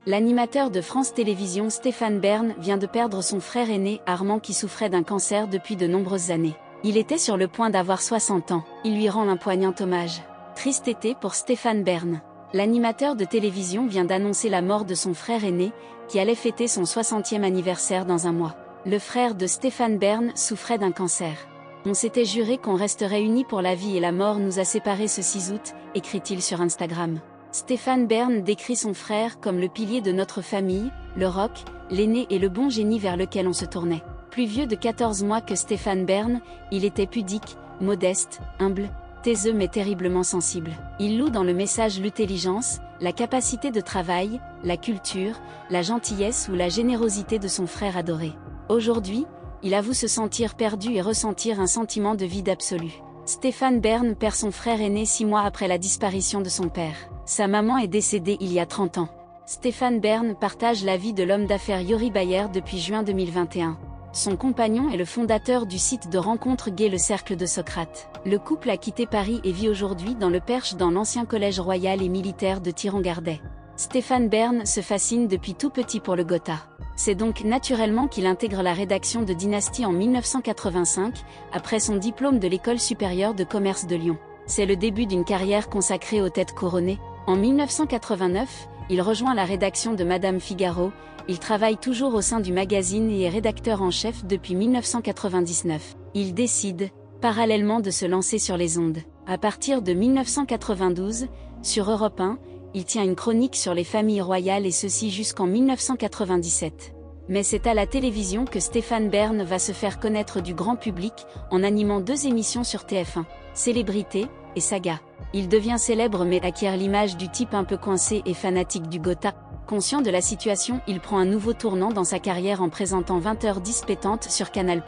L'animateur de France Télévisions Stéphane Bern vient de perdre son frère aîné Armand qui souffrait d'un cancer depuis de nombreuses années. Il était sur le point d'avoir 60 ans, il lui rend un poignant hommage. Triste été pour Stéphane Bern. L'animateur de télévision vient d'annoncer la mort de son frère aîné, qui allait fêter son 60e anniversaire dans un mois. Le frère de Stéphane Bern souffrait d'un cancer. On s'était juré qu'on resterait unis pour la vie et la mort nous a séparés ce 6 août, écrit-il sur Instagram. Stéphane Bern décrit son frère comme le pilier de notre famille, le rock, l'aîné et le bon génie vers lequel on se tournait. Plus vieux de 14 mois que Stéphane Bern, il était pudique, modeste, humble, taiseux mais terriblement sensible. Il loue dans le message l'intelligence, la capacité de travail, la culture, la gentillesse ou la générosité de son frère adoré. Aujourd'hui, il avoue se sentir perdu et ressentir un sentiment de vide absolu. Stéphane Bern perd son frère aîné 6 mois après la disparition de son père. Sa maman est décédée il y a 30 ans. Stéphane Bern partage la vie de l'homme d'affaires Yori Bayer depuis juin 2021. Son compagnon est le fondateur du site de rencontre gay Le Cercle de Socrate. Le couple a quitté Paris et vit aujourd'hui dans le Perche dans l'ancien collège royal et militaire de Thiron-Gardet. Stéphane Bern se fascine depuis tout petit pour le Gotha. C'est donc naturellement qu'il intègre la rédaction de Dynastie en 1985, après son diplôme de l'École supérieure de commerce de Lyon. C'est le début d'une carrière consacrée aux têtes couronnées. En 1989, il rejoint la rédaction de Madame Figaro. Il travaille toujours au sein du magazine et est rédacteur en chef depuis 1999. Il décide, parallèlement, de se lancer sur les ondes. À partir de 1992, sur Europe 1, il tient une chronique sur les familles royales et ceci jusqu'en 1997. Mais c'est à la télévision que Stéphane Bern va se faire connaître du grand public, en animant 2 émissions sur TF1, Célébrité et Saga. Il devient célèbre mais acquiert l'image du type un peu coincé et fanatique du Gotha. Conscient de la situation, il prend un nouveau tournant dans sa carrière en présentant 20h10 pétantes sur Canal+.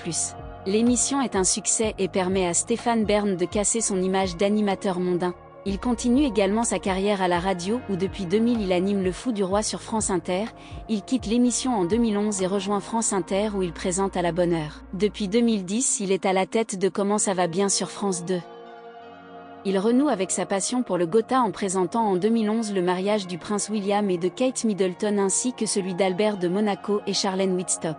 L'émission est un succès et permet à Stéphane Bern de casser son image d'animateur mondain. Il continue également sa carrière à la radio où depuis 2000 il anime Le Fou du Roi sur France Inter. Il quitte l'émission en 2011 et rejoint France Inter où il présente À la bonne heure. Depuis 2010, il est à la tête de Comment ça va bien sur France 2. Il renoue avec sa passion pour le Gotha en présentant en 2011 le mariage du prince William et de Kate Middleton ainsi que celui d'Albert de Monaco et Charlène Wittstock.